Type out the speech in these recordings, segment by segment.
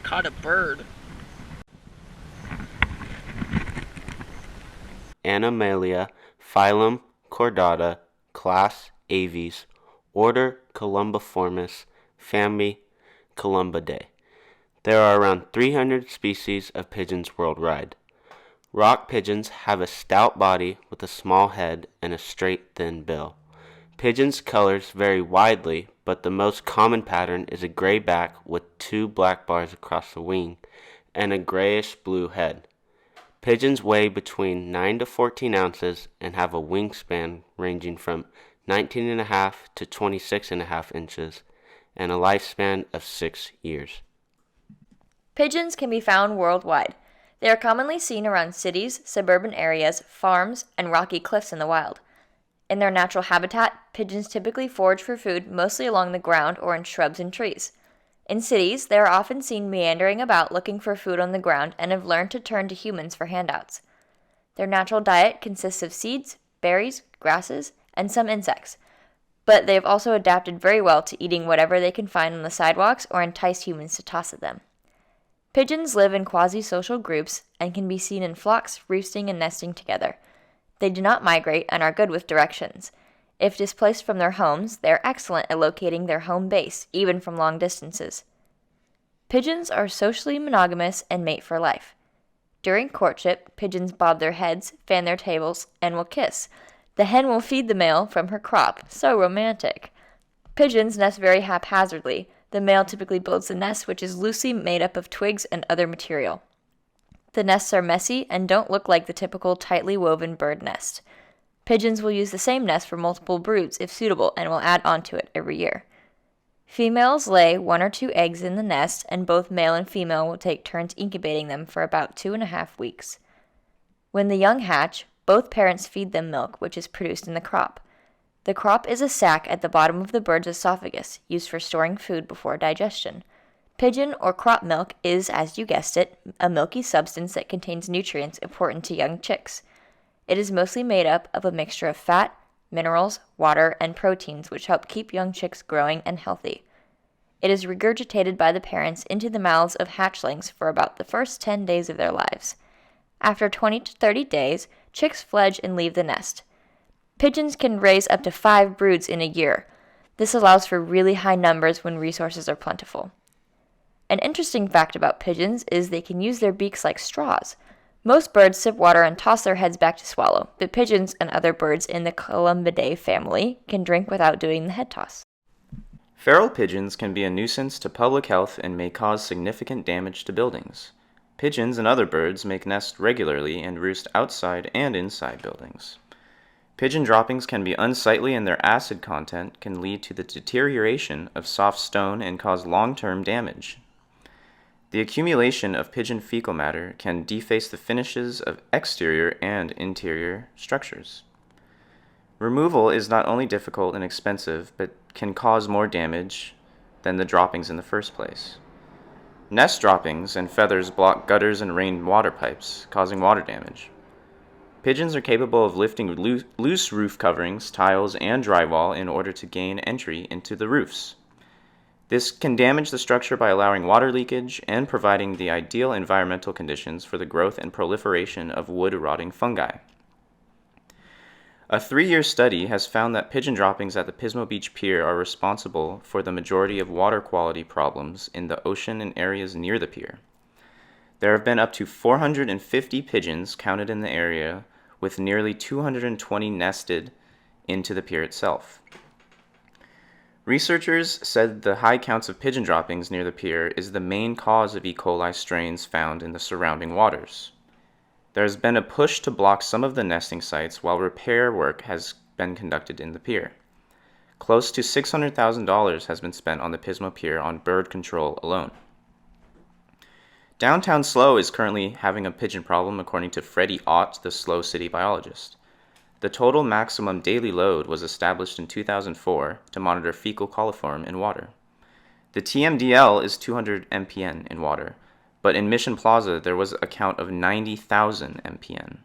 caught a bird. Animalia, phylum Chordata, class Aves, order Columbiformis, family Columbidae. There are around 300 species of pigeons worldwide. Rock pigeons have a stout body with a small head and a straight, thin bill. Pigeons' colors vary widely, but the most common pattern is a gray back with 2 black bars across the wing and a grayish-blue head. Pigeons weigh between 9 to 14 ounces and have a wingspan ranging from 19.5 to 26.5 inches and a lifespan of 6 years. Pigeons can be found worldwide. They are commonly seen around cities, suburban areas, farms, and rocky cliffs in the wild. In their natural habitat, pigeons typically forage for food mostly along the ground or in shrubs and trees. In cities, they are often seen meandering about looking for food on the ground and have learned to turn to humans for handouts. Their natural diet consists of seeds, berries, grasses, and some insects, but they have also adapted very well to eating whatever they can find on the sidewalks or entice humans to toss at them. Pigeons live in quasi-social groups and can be seen in flocks roosting and nesting together. They do not migrate and are good with directions. If displaced from their homes, they are excellent at locating their home base, even from long distances. Pigeons are socially monogamous and mate for life. During courtship, pigeons bob their heads, fan their tails, and will kiss. The hen will feed the male from her crop. So romantic. Pigeons nest very haphazardly. The male typically builds the nest, which is loosely made up of twigs and other material. The nests are messy and don't look like the typical tightly woven bird nest. Pigeons will use the same nest for multiple broods if suitable and will add onto it every year. Females lay 1 or 2 eggs in the nest, and both male and female will take turns incubating them for about 2.5 weeks. When the young hatch, both parents feed them milk, which is produced in the crop. The crop is a sac at the bottom of the bird's esophagus, used for storing food before digestion. Pigeon or crop milk is, as you guessed it, a milky substance that contains nutrients important to young chicks. It is mostly made up of a mixture of fat, minerals, water, and proteins which help keep young chicks growing and healthy. It is regurgitated by the parents into the mouths of hatchlings for about the first 10 days of their lives. After 20 to 30 days, chicks fledge and leave the nest. Pigeons can raise up to 5 broods in a year. This allows for really high numbers when resources are plentiful. An interesting fact about pigeons is they can use their beaks like straws. Most birds sip water and toss their heads back to swallow, but pigeons and other birds in the Columbidae family can drink without doing the head toss. Feral pigeons can be a nuisance to public health and may cause significant damage to buildings. Pigeons and other birds make nests regularly and roost outside and inside buildings. Pigeon droppings can be unsightly and their acid content can lead to the deterioration of soft stone and cause long-term damage. The accumulation of pigeon fecal matter can deface the finishes of exterior and interior structures. Removal is not only difficult and expensive, but can cause more damage than the droppings in the first place. Nest droppings and feathers block gutters and rainwater pipes, causing water damage. Pigeons are capable of lifting loose roof coverings, tiles, and drywall in order to gain entry into the roofs. This can damage the structure by allowing water leakage and providing the ideal environmental conditions for the growth and proliferation of wood-rotting fungi. A 3-year study has found that pigeon droppings at the Pismo Beach Pier are responsible for the majority of water quality problems in the ocean and areas near the pier. There have been up to 450 pigeons counted in the area, with nearly 220 nested into the pier itself. Researchers said the high counts of pigeon droppings near the pier is the main cause of E. coli strains found in the surrounding waters. There has been a push to block some of the nesting sites while repair work has been conducted in the pier. Close to $600,000 has been spent on the Pismo Pier on bird control alone. Downtown SLO is currently having a pigeon problem according to Freddie Ott, the SLO city biologist. The total maximum daily load was established in 2004 to monitor fecal coliform in water. The TMDL is 200 mpn in water, but in Mission Plaza there was a count of 90,000 mpn.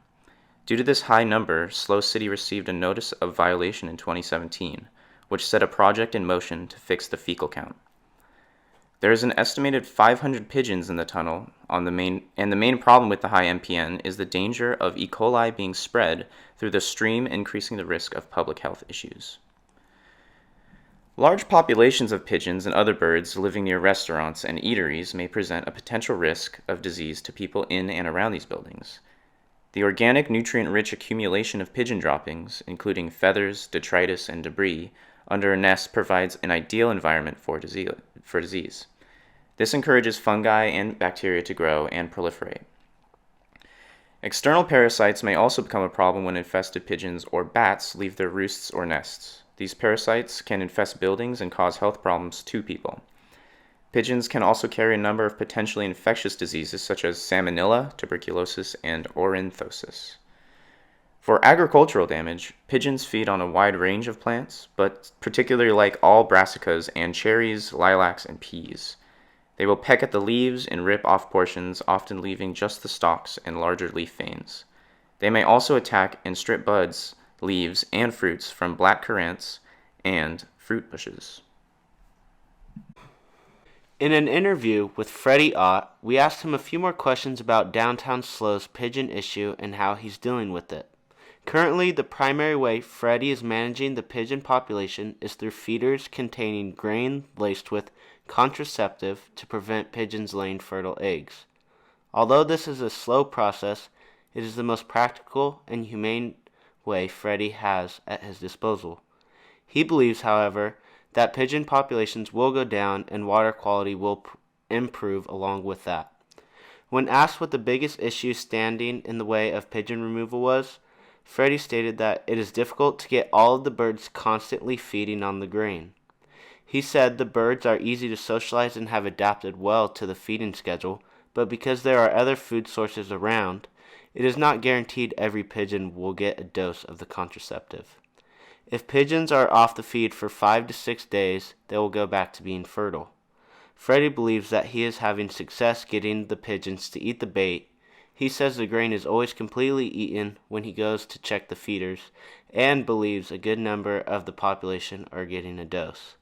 Due to this high number, SLO City received a notice of violation in 2017, which set a project in motion to fix the fecal count. There is an estimated 500 pigeons in the tunnel and the main problem with the high MPN is the danger of E. coli being spread through the stream, increasing the risk of public health issues. Large populations of pigeons and other birds living near restaurants and eateries may present a potential risk of disease to people in and around these buildings. The organic, nutrient-rich accumulation of pigeon droppings, including feathers, detritus, and debris, under a nest provides an ideal environment for disease. This encourages fungi and bacteria to grow and proliferate. External parasites may also become a problem when infested pigeons or bats leave their roosts or nests. These parasites can infest buildings and cause health problems to people. Pigeons can also carry a number of potentially infectious diseases such as salmonella, tuberculosis, and ornithosis. For agricultural damage, pigeons feed on a wide range of plants, but particularly like all brassicas and cherries, lilacs, and peas. They will peck at the leaves and rip off portions, often leaving just the stalks and larger leaf veins. They may also attack and strip buds, leaves, and fruits from black currants and fruit bushes. In an interview with Freddie Ott, we asked him a few more questions about downtown Slow's pigeon issue and how he's dealing with it. Currently, the primary way Freddie is managing the pigeon population is through feeders containing grain laced with contraceptive to prevent pigeons laying fertile eggs. Although this is a slow process, it is the most practical and humane way Freddie has at his disposal. He believes, however, that pigeon populations will go down and water quality will improve along with that. When asked what the biggest issue standing in the way of pigeon removal was, Freddie stated that it is difficult to get all of the birds constantly feeding on the grain. He said the birds are easy to socialize and have adapted well to the feeding schedule, but because there are other food sources around, it is not guaranteed every pigeon will get a dose of the contraceptive. If pigeons are off the feed for 5 to 6 days, they will go back to being fertile. Freddie believes that he is having success getting the pigeons to eat the bait. He says the grain is always completely eaten when he goes to check the feeders, and believes a good number of the population are getting a dose.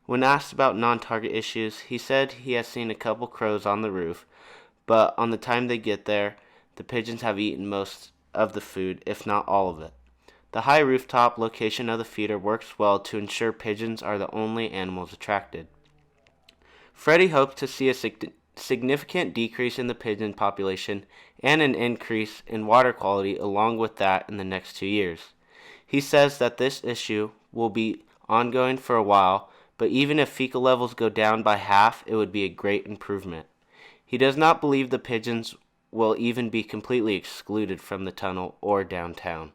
When asked about non-target issues, he said he has seen a couple crows on the roof, but on the time they get there, the pigeons have eaten most of the food, if not all of it. The high rooftop location of the feeder works well to ensure pigeons are the only animals attracted. Freddie hopes to see a significant decrease in the pigeon population and an increase in water quality along with that in the next 2 years. He says that this issue will be ongoing for a while, but even if fecal levels go down by half, it would be a great improvement. He does not believe the pigeons will even be completely excluded from the tunnel or downtown.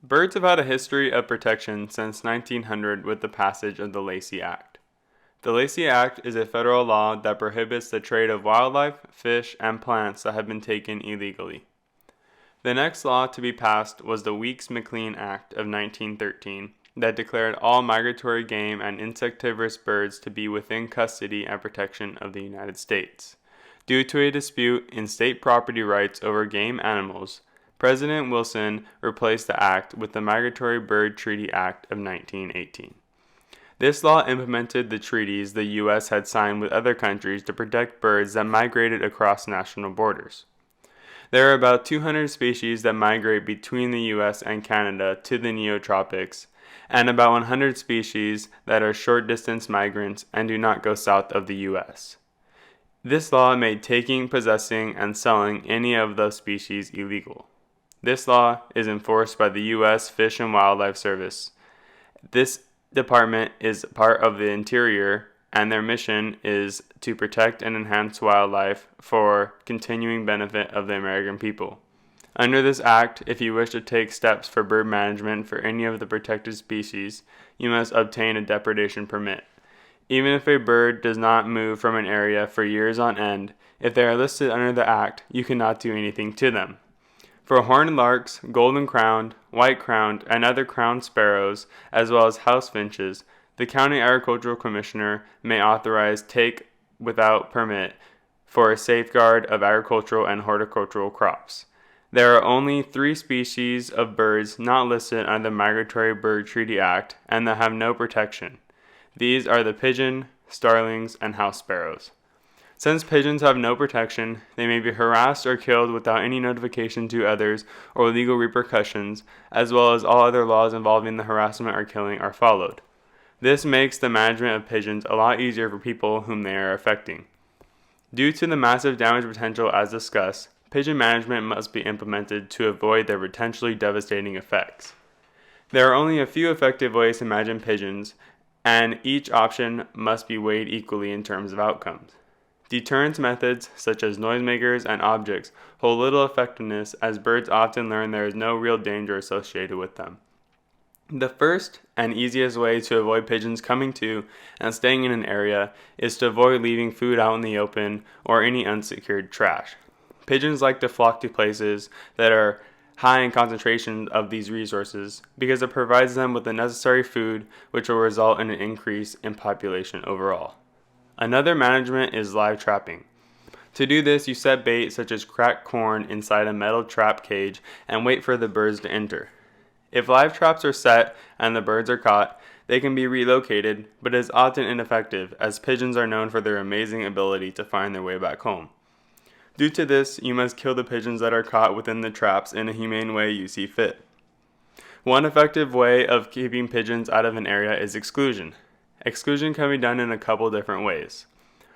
Birds have had a history of protection since 1900 with the passage of the Lacey Act. The Lacey Act is a federal law that prohibits the trade of wildlife, fish, and plants that have been taken illegally. The next law to be passed was the Weeks-McLean Act of 1913 that declared all migratory game and insectivorous birds to be within custody and protection of the United States. Due to a dispute in state property rights over game animals, President Wilson replaced the act with the Migratory Bird Treaty Act of 1918. This law implemented the treaties the U.S. had signed with other countries to protect birds that migrated across national borders. There are about 200 species that migrate between the U.S. and Canada to the neotropics, and about 100 species that are short-distance migrants and do not go south of the U.S. This law made taking, possessing, and selling any of those species illegal. This law is enforced by the U.S. Fish and Wildlife Service. This department is part of the Interior, and their mission is to protect and enhance wildlife for continuing benefit of the American people. Under this act, if you wish to take steps for bird management for any of the protected species, you must obtain a depredation permit. Even if a bird does not move from an area for years on end, if they are listed under the act, you cannot do anything to them. For horned larks, golden-crowned, white-crowned, and other crowned sparrows, as well as house finches, the county agricultural commissioner may authorize take without permit for a safeguard of agricultural and horticultural crops. There are only 3 species of birds not listed under the Migratory Bird Treaty Act and that have no protection. These are the pigeon, starlings, and house sparrows. Since pigeons have no protection, they may be harassed or killed without any notification to others or legal repercussions, as well as all other laws involving the harassment or killing are followed. This makes the management of pigeons a lot easier for people whom they are affecting. Due to the massive damage potential as discussed, pigeon management must be implemented to avoid their potentially devastating effects. There are only a few effective ways to manage pigeons, and each option must be weighed equally in terms of outcomes. Deterrence methods, such as noisemakers and objects, hold little effectiveness as birds often learn there is no real danger associated with them. The first and easiest way to avoid pigeons coming to and staying in an area is to avoid leaving food out in the open or any unsecured trash. Pigeons like to flock to places that are high in concentration of these resources because it provides them with the necessary food, which will result in an increase in population overall. Another management is live trapping. To do this, you set bait such as cracked corn inside a metal trap cage and wait for the birds to enter. If live traps are set and the birds are caught, they can be relocated, but it is often ineffective as pigeons are known for their amazing ability to find their way back home. Due to this, you must kill the pigeons that are caught within the traps in a humane way you see fit. One effective way of keeping pigeons out of an area is exclusion. Exclusion can be done in a couple different ways.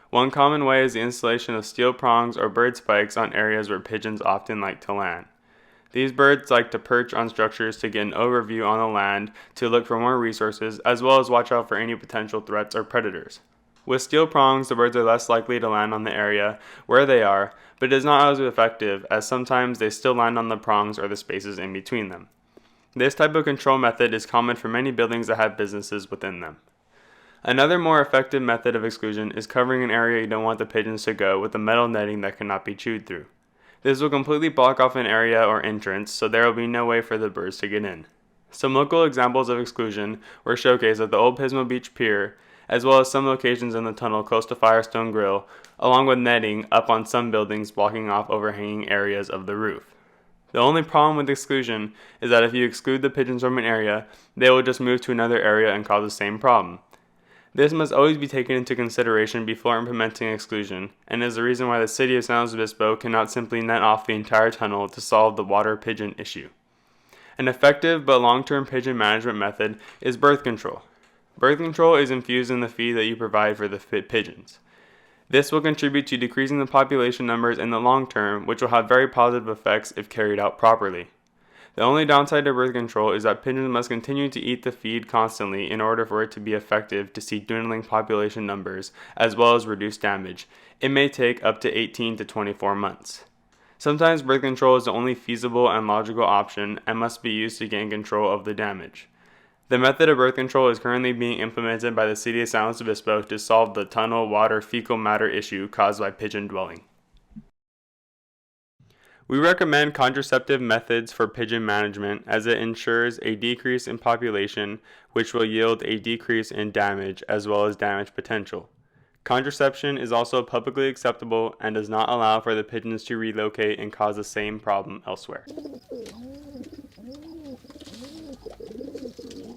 One common way is the installation of steel prongs or bird spikes on areas where pigeons often like to land. These birds like to perch on structures to get an overview on the land to look for more resources, as well as watch out for any potential threats or predators. With steel prongs, the birds are less likely to land on the area where they are, but it is not always effective, as sometimes they still land on the prongs or the spaces in between them. This type of control method is common for many buildings that have businesses within them. Another more effective method of exclusion is covering an area you don't want the pigeons to go with a metal netting that cannot be chewed through. This will completely block off an area or entrance, so there will be no way for the birds to get in. Some local examples of exclusion were showcased at the Old Pismo Beach Pier, as well as some locations in the tunnel close to Firestone Grill, along with netting up on some buildings blocking off overhanging areas of the roof. The only problem with exclusion is that if you exclude the pigeons from an area, they will just move to another area and cause the same problem. This must always be taken into consideration before implementing exclusion, and is the reason why the city of San Luis Obispo cannot simply net off the entire tunnel to solve the water pigeon issue. An effective but long-term pigeon management method is birth control. Birth control is infused in the feed that you provide for the pigeons. This will contribute to decreasing the population numbers in the long term, which will have very positive effects if carried out properly. The only downside to birth control is that pigeons must continue to eat the feed constantly in order for it to be effective to see dwindling population numbers as well as reduce damage. It may take up to 18 to 24 months. Sometimes birth control is the only feasible and logical option and must be used to gain control of the damage. The method of birth control is currently being implemented by the city of San Luis Obispo to solve the tunnel water fecal matter issue caused by pigeon dwelling. We recommend contraceptive methods for pigeon management as it ensures a decrease in population, which will yield a decrease in damage as well as damage potential. Contraception is also publicly acceptable and does not allow for the pigeons to relocate and cause the same problem elsewhere.